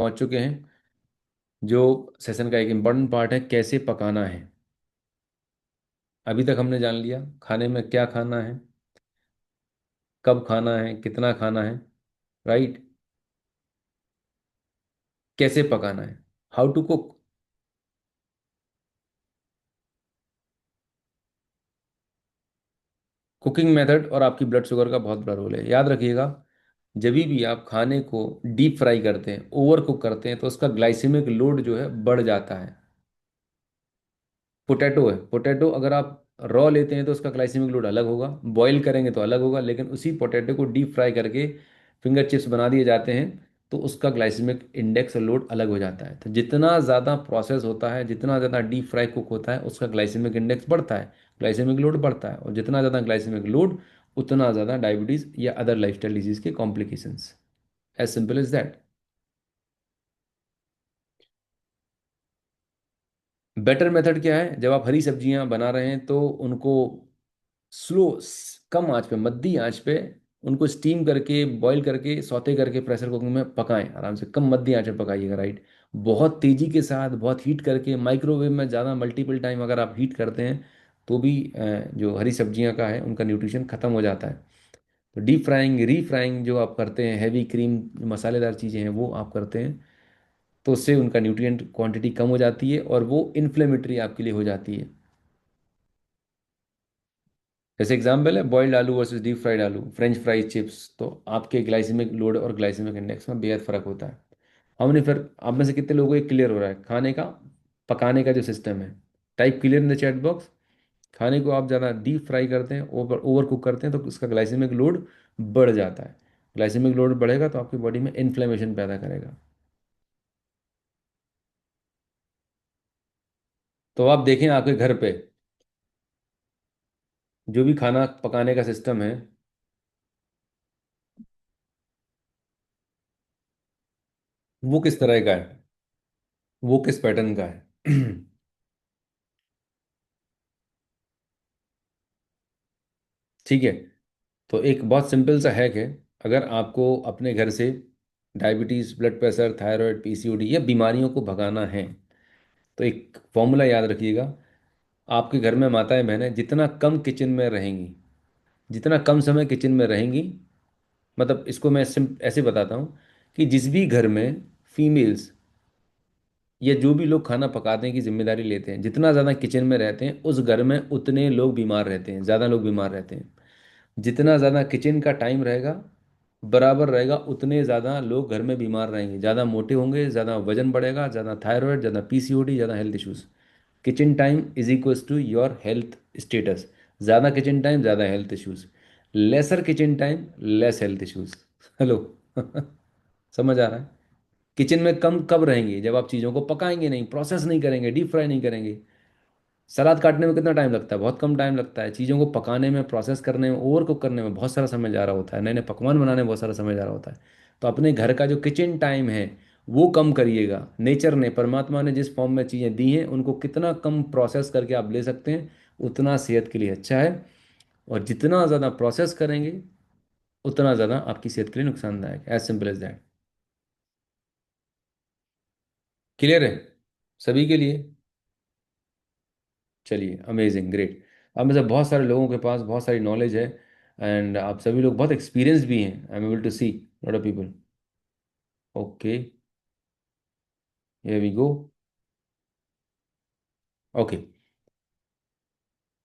पहुंच चुके हैं। जो सेशन का एक इम्पॉर्टेंट पार्ट है, कैसे पकाना है। अभी तक हमने जान लिया खाने में क्या खाना है, कब खाना है, कितना खाना है, राइट। कैसे पकाना है, how to cook. Cooking method और आपकी ब्लड शुगर का बहुत बड़ा रोल है, याद रखिएगा। जब भी आप खाने को डीप फ्राई करते हैं, ओवर कुक करते हैं, तो उसका ग्लाइसेमिक लोड जो है बढ़ जाता है। पोटैटो है, पोटैटो अगर आप रॉ लेते हैं तो उसका ग्लाइसेमिक लोड अलग होगा, बॉईल करेंगे तो अलग होगा, लेकिन उसी पोटैटो को डीप फ्राई करके फिंगर चिप्स बना दिए जाते हैं, तो उसका ग्लाइसेमिक इंडेक्स लोड अलग हो जाता है। तो जितना ज़्यादा प्रोसेस होता है, जितना ज़्यादा डीप फ्राई कुक होता है, उसका ग्लाइसेमिक इंडेक्स बढ़ता है, ग्लाइसेमिक लोड बढ़ता है, और जितना ज़्यादा ग्लाइसेमिक लोड, उतना ज़्यादा डायबिटीज़ या अदर लाइफस्टाइल डिजीज़ के complications. As simple as that. Better method क्या है, जब आप हरी सब्जियां बना रहे हैं तो उनको स्लो, कम आंच पे, मद्दी आंच पे उनको स्टीम करके, बॉईल करके, सौते करके प्रेशर कुकिंग में पकाएं आराम से, कम मद्दी आंच पे पकाइएगा, राइट। बहुत तेजी के साथ बहुत हीट करके माइक्रोवेव में ज़्यादा मल्टीपल टाइम अगर आप हीट करते हैं, तो भी जो हरी सब्जियां का है उनका न्यूट्रिशन खत्म हो जाता है। तो डीप फ्राइंग, रीफ्राइंग जो आप करते हैं, हैवी क्रीम मसालेदार चीज़ें हैं वो आप करते हैं, तो उससे उनका न्यूट्रिएंट क्वांटिटी कम हो जाती है और वो इन्फ्लेमेटरी आपके लिए हो जाती है। जैसे एग्जाम्पल है बॉइल्ड आलू वर्सेस डीप फ्राइड आलू, फ्रेंच फ्राइज चिप्स, तो आपके ग्लाइसेमिक लोड और ग्लाइसेमिक इंडेक्स में बेहद फर्क होता है। हमने फिर, आप में से कितने लोगों को ये क्लियर हो रहा है खाने का पकाने का जो सिस्टम है? Type clear in the chat box. खाने को आप ज़्यादा डीप फ्राई करते हैं, ओवर ओवर कुक करते हैं, तो उसका ग्लाइसेमिक लोड बढ़ जाता है। ग्लाइसेमिक लोड बढ़ेगा तो आपकी बॉडी में इन्फ्लेमेशन पैदा करेगा। तो आप देखें आपके घर पे जो भी खाना पकाने का सिस्टम है, वो किस तरह का है, वो किस पैटर्न का है। ठीक है। तो एक बहुत सिंपल सा हैक है। अगर आपको अपने घर से diabetes, blood pressure, thyroid, PCOD या बीमारियों को भगाना है, तो एक फॉर्मूला याद रखिएगा। आपके घर में माताएं बहनें जितना कम किचन में रहेंगी, जितना कम समय किचन में रहेंगी, मतलब इसको मैं ऐसे बताता हूँ कि जिस भी घर में फीमेल्स या जो भी लोग खाना पकाने की जिम्मेदारी लेते हैं, जितना ज़्यादा किचन में रहते हैं, उस घर में उतने लोग बीमार रहते हैं, ज़्यादा लोग बीमार रहते हैं। जितना ज़्यादा किचन का टाइम रहेगा, बराबर रहेगा, उतने ज़्यादा लोग घर में बीमार रहेंगे, ज़्यादा मोटे होंगे, ज़्यादा वजन बढ़ेगा, ज़्यादा थायराइड, ज़्यादा पीसीओडी, ज़्यादा health issues. Kitchen time is equals to your health status. ज़्यादा किचन टाइम, ज़्यादा health issues. Lesser kitchen time, less health issues. Hello. समझ आ रहा है? किचन में कम कब रहेंगे? जब आप चीज़ों को पकाएंगे नहीं, प्रोसेस नहीं करेंगे, डीप फ्राई नहीं करेंगे। सलाद काटने में कितना टाइम लगता है? बहुत कम टाइम लगता है। चीज़ों को पकाने में, प्रोसेस करने में, ओवर कुक करने में बहुत सारा समय जा रहा होता है। नए नए पकवान बनाने में बहुत सारा समय जा रहा होता है। तो अपने घर का जो किचन टाइम है वो कम करिएगा। नेचर ने, परमात्मा ने जिस फॉर्म में चीज़ें दी हैं, उनको कितना कम प्रोसेस करके आप ले सकते हैं, उतना सेहत के लिए अच्छा है। और जितना ज़्यादा प्रोसेस करेंगे, उतना ज़्यादा आपकी सेहत के लिए नुकसानदायक है। As simple as that. Clear है सभी के लिए? चलिए, अमेजिंग, ग्रेट। आप में से बहुत सारे लोगों के पास बहुत सारी नॉलेज है, एंड आप सभी लोग बहुत एक्सपीरियंस भी हैं। I am able to see lot of people. Okay, here we go. Okay.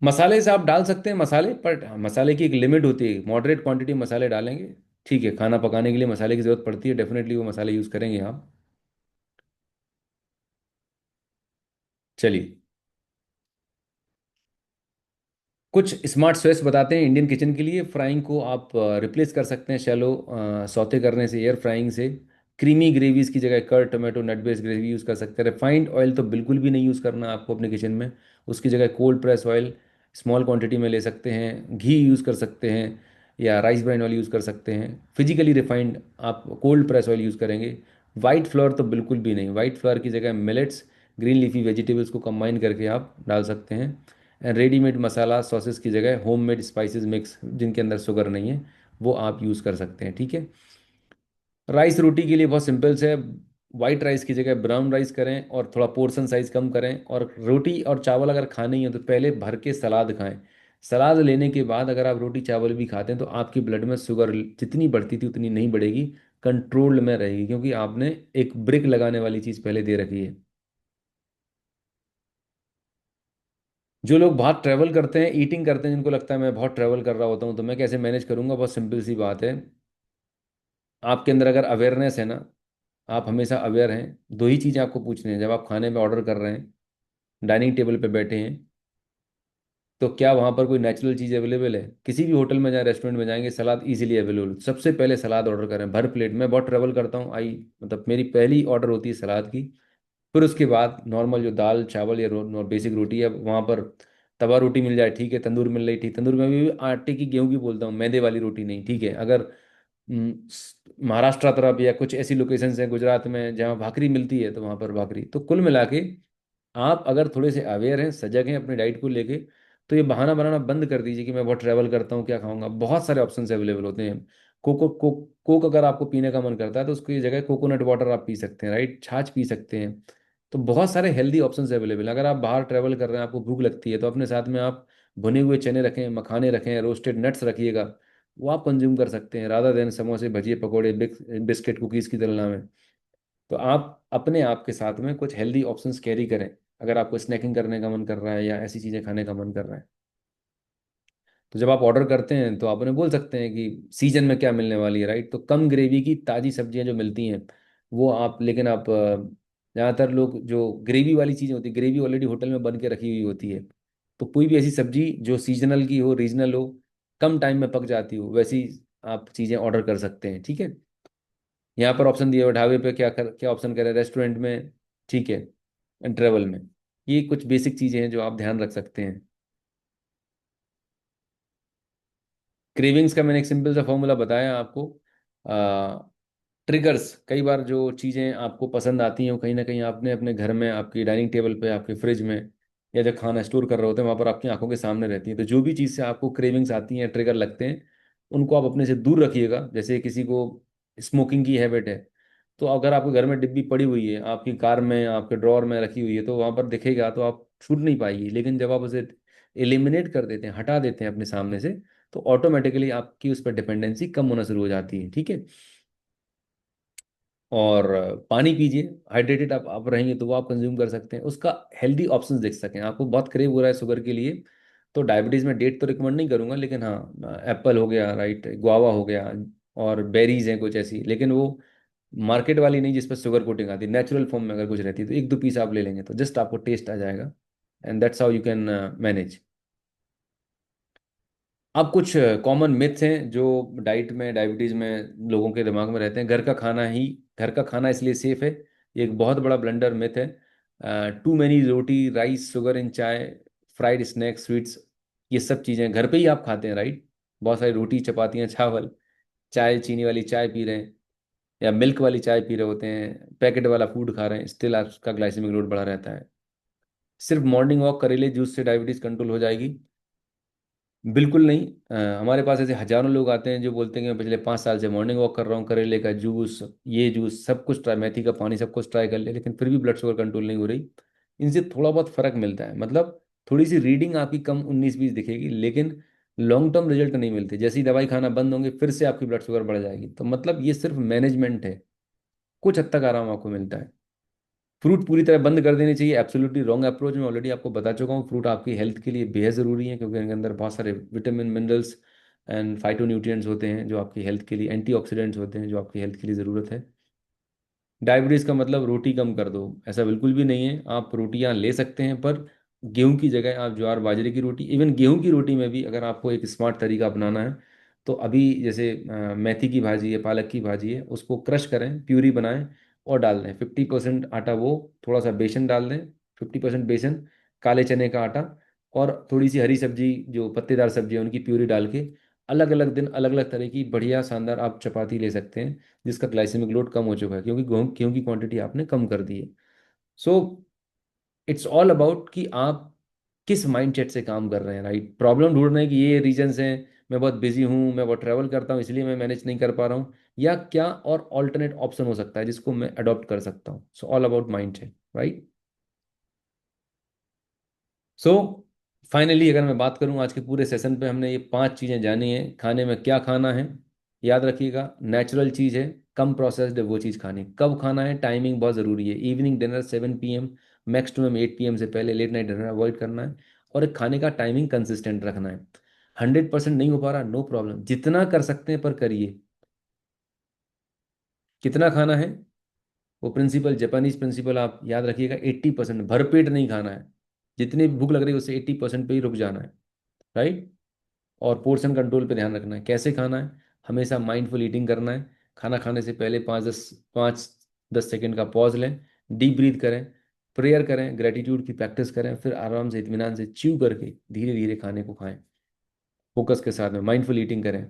मसाले से आप डाल सकते हैं मसाले, पर मसाले की एक लिमिट होती है। मॉडरेट क्वांटिटी मसाले डालेंगे, ठीक है। खाना पकाने के लिए मसाले की ज़रूरत पड़ती है, डेफिनेटली वो मसाले यूज़ करेंगे आप। चलिए, कुछ स्मार्ट स्वेस बताते हैं इंडियन किचन के लिए। फ्राइंग को आप रिप्लेस कर सकते हैं शैलो सौते करने से, एयर फ्राइंग से। क्रीमी ग्रेवीज की जगह कर्ड, टोमेटो, नट बेस्ड ग्रेवी यूज़ कर सकते हैं। रिफाइंड ऑयल तो बिल्कुल भी नहीं यूज़ करना आपको अपने किचन में। उसकी जगह cold press oil small quantity में ले सकते हैं। घी यूज़ कर सकते हैं, या राइस ब्राइन ऑयल यूज़ कर सकते हैं। फिजिकली रिफाइंड आप कोल्ड प्रेस ऑयल यूज़ करेंगे। वाइट फ्लोर तो बिल्कुल भी नहीं। वाइट फ्लोर की जगह मिलेट्स, ग्रीन लीफी वेजिटेबल्स को कंबाइन करके आप डाल सकते हैं। रेडीमेड मसाला सॉसेस की जगह होममेड स्पाइसेस मिक्स जिनके अंदर शुगर नहीं है, वो आप यूज़ कर सकते हैं, ठीक है। राइस रोटी के लिए बहुत सिंपल से है। वाइट राइस की जगह ब्राउन राइस करें, और थोड़ा पोर्शन साइज कम करें, और रोटी और चावल अगर खाने ही हो तो पहले भर के सलाद खाएं। सलाद लेने के बाद अगर आप रोटी चावल भी खाते हैं तो आपकी ब्लड में शुगर जितनी बढ़ती थी उतनी नहीं बढ़ेगी, कंट्रोल्ड में रहेगी, क्योंकि आपने एक ब्रेक लगाने वाली चीज़ पहले दे रखी है। जो लोग बहुत ट्रैवल करते हैं, ईटिंग करते हैं, जिनको लगता है मैं बहुत ट्रैवल कर रहा होता हूँ तो मैं कैसे मैनेज करूंगा, बहुत सिंपल सी बात है। आपके अंदर अगर अवेयरनेस है ना, आप हमेशा अवेयर हैं, दो ही चीज़ें आपको पूछनी है जब आप खाने में ऑर्डर कर रहे हैं, डाइनिंग टेबल पे बैठे हैं, तो क्या वहाँ पर कोई नेचुरल चीज़ अवेलेबल है? किसी भी होटल में जाए, रेस्टोरेंट में जाएंगे, सलाद इजीली अवेलेबल, सबसे पहले सलाद ऑर्डर करें भर प्लेट। मैं बहुत ट्रैवल करता हूँ, आई मतलब मेरी पहली ऑर्डर होती है सलाद की। फिर उसके बाद नॉर्मल जो दाल चावल या बेसिक रोटी है वहाँ पर, तवा रोटी मिल जाए ठीक है, तंदूर मिल रही ठीक, तंदूर में भी आटे की गेहूं की बोलता हूँ, मैदे वाली रोटी नहीं, ठीक है। अगर महाराष्ट्र तरफ या कुछ ऐसी लोकेशंस हैं गुजरात में जहाँ भाकरी मिलती है तो वहाँ पर भाकरी। तो कुल मिला के आप अगर थोड़े से अवेयर हैं, सजग हैं अपनी डाइट को लेके, तो ये बहाना बनाना बंद कर दीजिए कि मैं बहुत ट्रैवल करता हूँ क्या खाऊंगा। बहुत सारे ऑप्शंस अवेलेबल होते हैं। कोक अगर आपको पीने का मन करता है तो उसकी जगह कोकोनट वाटर आप पी सकते हैं, राइट, छाछ पी सकते हैं। तो बहुत सारे हेल्दी ऑप्शंस अवेलेबल हैं। अगर आप बाहर ट्रैवल कर रहे हैं, आपको भूख लगती है, तो अपने साथ में आप भुने हुए चने रखें, मखाने रखें, रोस्टेड नट्स रखिएगा, वो आप कंज्यूम कर सकते हैं राधा देन समोसे भजिए पकौड़े बिस्किट कुकीज़ की तुलना में। तो आप अपने आप के साथ में कुछ हेल्दी ऑप्शंस कैरी करें, अगर आपको स्नैकिंग करने का मन कर रहा है या ऐसी चीज़ें खाने का मन कर रहा है। तो जब आप ऑर्डर करते हैं तो आप उन्हें बोल सकते हैं कि सीजन में क्या मिलने वाली है, राइट। तो कम ग्रेवी की ताज़ी सब्जियां जो मिलती हैं वो आप, लेकिन आप ज़्यादातर लोग जो ग्रेवी वाली चीज़ें होती है, ग्रेवी ऑलरेडी होटल में बन के रखी हुई होती है। तो कोई भी ऐसी सब्जी जो सीजनल की हो, रीजनल हो, कम टाइम में पक जाती हो, वैसी आप चीज़ें ऑर्डर कर सकते हैं, ठीक है। यहाँ पर ऑप्शन दिया हुआ ढाबे पे क्या ऑप्शन करें, रेस्टोरेंट में, ठीक है, ट्रेवल में। ये कुछ बेसिक चीज़ें हैं जो आप ध्यान रख सकते हैं। क्रेविंग्स का मैंने एक सिंपल सा फॉर्मूला बताया आपको। ट्रिगर्स, कई बार जो चीज़ें आपको पसंद आती हैं वो कहीं ना कहीं आपने अपने घर में, आपकी डाइनिंग टेबल पे, आपके फ्रिज में, या जब खाना स्टोर कर रहे होते हैं वहाँ पर आपकी आंखों के सामने रहती हैं। तो जो भी चीज़ से आपको क्रेविंग्स आती हैं, ट्रिगर लगते हैं, उनको आप अपने से दूर रखिएगा। जैसे किसी को स्मोकिंग की हैबिट है, तो अगर आपके घर में डिब्बी पड़ी हुई है, आपकी कार में, आपके ड्रॉर में रखी हुई है, तो वहाँ पर दिखेगा तो आप छूट नहीं पाएगी। लेकिन जब आप उसे एलिमिनेट कर देते हैं, हटा देते हैं अपने सामने से, तो ऑटोमेटिकली आपकी उस पर डिपेंडेंसी कम होना शुरू हो जाती है, ठीक है। और पानी पीजिए, हाइड्रेटेड आप रहेंगे तो वो आप कंज्यूम कर सकते हैं, उसका हेल्दी ऑप्शंस देख सकें। आपको बहुत क्रेव हो रहा है शुगर के लिए, तो डायबिटीज़ में डेट तो रिकमेंड नहीं करूंगा, लेकिन हाँ, एप्पल हो गया, राइट, गुआवा हो गया, और बेरीज हैं कुछ ऐसी, लेकिन वो मार्केट वाली नहीं जिस पर शुगर कोटिंग आती, नेचुरल फॉर्म में अगर कुछ रहती है तो एक दो पीस आप ले लेंगे तो जस्ट आपको टेस्ट आ जाएगा, and that's how you can manage. अब कुछ कॉमन मिथ्स हैं जो डाइट में, डायबिटीज़ में लोगों के दिमाग में रहते हैं। घर का खाना इसलिए सेफ है, ये एक बहुत बड़ा ब्लंडर मिथ है। Too many roti rice sugar in chai, fried snacks sweets, ये सब चीज़ें घर पे ही आप खाते हैं, राइट। बहुत सारी रोटी चपातियाँ चावल, चाय चीनी वाली चाय पी रहे हैं, या मिल्क वाली चाय पी रहे होते हैं, पैकेट वाला फूड खा रहे हैं, स्टिल आपका ग्लाइसेमिक लोड बढ़ा रहता है। सिर्फ मॉर्निंग वॉक करेले जूस से डायबिटीज़ कंट्रोल हो जाएगी? बिल्कुल नहीं। हमारे पास ऐसे हजारों लोग आते हैं जो बोलते हैं कि मैं पिछले 5 साल से मॉर्निंग वॉक कर रहा हूँ, करेले का जूस, ये जूस सब कुछ ट्राई, मेथी का पानी सब कुछ ट्राई कर लिया, लेकिन फिर भी ब्लड शुगर कंट्रोल नहीं हो रही। इनसे थोड़ा बहुत फर्क मिलता है, मतलब थोड़ी सी रीडिंग आपकी कम 19-20 दिखेगी, लेकिन लॉन्ग टर्म रिजल्ट नहीं मिलते। जैसे ही दवाई खाना बंद होंगे फिर से आपकी ब्लड शुगर बढ़ जाएगी। तो मतलब ये सिर्फ मैनेजमेंट है, कुछ हद तक आराम आपको मिलता है। फ्रूट पूरी तरह बंद कर देनी चाहिए, एब्सोल्युटली रॉन्ग अप्रोच। मैं ऑलरेडी आपको बता चुका हूँ, फ्रूट आपकी हेल्थ के लिए बेहद ज़रूरी है, क्योंकि इनके अंदर बहुत सारे विटामिन मिनरल्स एंड फाइटोन्यूट्रिएंट्स होते हैं जो आपकी हेल्थ के लिए, एंटीऑक्सीडेंट्स होते हैं जो आपकी हेल्थ के लिए ज़रूरत है। डायबिटीज़ का मतलब रोटी कम कर दो, ऐसा बिल्कुल भी नहीं है। आप रोटियां ले सकते हैं, पर गेहूं की जगह आप ज्वार बाजरे की रोटी, इवन गेहूं की रोटी में भी अगर आपको एक स्मार्ट तरीका अपनाना है, तो अभी जैसे मेथी की भाजी है, पालक की भाजी है, उसको क्रश करें, प्यूरी बनाएं और डाल दें। 50% आटा, वो थोड़ा सा बेसन डाल दें, 50% बेसन, काले चने का आटा, और थोड़ी सी हरी सब्जी जो पत्तेदार सब्जी है उनकी प्यूरी डाल के, अलग अलग दिन अलग अलग तरह की बढ़िया शानदार आप चपाती ले सकते हैं, जिसका ग्लाइसेमिक लोड कम हो चुका है, क्योंकि गेहूं गेहूं की क्वांटिटी आपने कम कर दी है। सो इट्स ऑल अबाउट कि आप किस माइंडसेट से काम कर रहे हैं, राइट। प्रॉब्लम ढूंढ रहे हैं कि ये रीजंस हैं, मैं बहुत बिजी हूँ, मैं बहुत ट्रैवल करता हूँ इसलिए मैं मैनेज नहीं कर पा रहा हूँ, या क्या और ऑल्टरनेट ऑप्शन हो सकता है जिसको मैं अडॉप्ट कर सकता हूँ। सो ऑल अबाउट माइंड है, राइट। सो फाइनली अगर मैं बात करूं, आज के पूरे सेशन पे हमने ये 5 चीज़ें जानी है। खाने में क्या खाना है, याद रखिएगा, नेचुरल चीज़ है, कम प्रोसेस्ड है वो चीज़ खानी। कब खाना है, टाइमिंग बहुत ज़रूरी है। Evening dinner 7 PM, maximum 8 PM से पहले लेट नाइट डिनर अवॉइड करना है। और एक खाने का टाइमिंग कंसिस्टेंट रखना है। 100% नहीं हो पा रहा, नो प्रॉब्लम, जितना कर सकते हैं पर करिए। कितना खाना है, वो प्रिंसिपल, जापानीज प्रिंसिपल आप याद रखिएगा, 80%, भरपेट नहीं खाना है। जितनी भी भूख लग रही है उससे 80% पे ही रुक जाना है, राइट। और पोर्शन कंट्रोल पे ध्यान रखना है। कैसे खाना है, हमेशा माइंडफुल ईटिंग करना है। खाना खाने से पहले 5-10 का पॉज लें, डीप ब्रीथ करें, प्रेयर करें, ग्रेटिट्यूड की प्रैक्टिस करें, फिर आराम से इत्मीनान से च्यू करके धीरे धीरे खाने को खाएं। फोकस के साथ में माइंडफुल ईटिंग करें।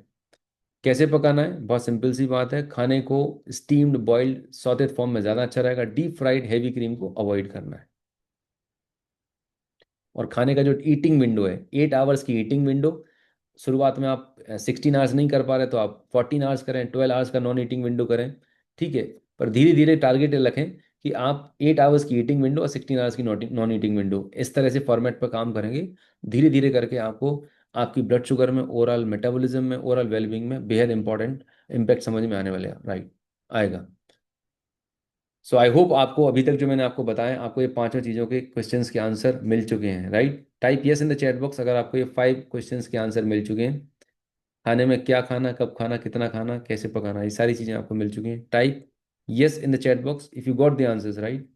कैसे पकाना है, बहुत सिंपल सी बात है, खाने को स्टीम्ड, बॉइल्ड, सॉटेड फॉर्म में ज़्यादा अच्छा रहेगा। डीप फ्राइड हैवी क्रीम को अवॉइड करना है। और खाने का जो ईटिंग विंडो है, 8 आवर्स की ईटिंग विंडो। शुरुआत में आप 16 आवर्स नहीं कर पा रहे तो आप 14 आवर्स करें, 12 आवर्स का नॉन ईटिंग विंडो करें, ठीक है। पर धीरे धीरे टारगेट रखें कि आप 8 आवर्स की ईटिंग विंडो और 16 आवर्स की नॉन ईटिंग विंडो, इस तरह से फॉर्मेट पर काम करेंगे। धीरे धीरे करके आपको आपकी ब्लड शुगर में, ओवरऑल मेटाबॉलिज्म में, ओवरऑल वेलबींग में बेहद इंपॉर्टेंट इम्पैक्ट समझ में आने वाले, राइट, आएगा। सो आई होप आपको अभी तक जो मैंने आपको बताया, आपको ये पांचों चीज़ों के क्वेश्चंस के आंसर मिल चुके हैं, right. Type yes in the chat box अगर आपको ये 5 क्वेश्चंस के आंसर मिल चुके हैं। खाने में क्या खाना, कब खाना, कितना खाना, कैसे पकाना, ये सारी चीज़ें आपको मिल चुकी हैं। Type yes in the chat box if you got the answers, right.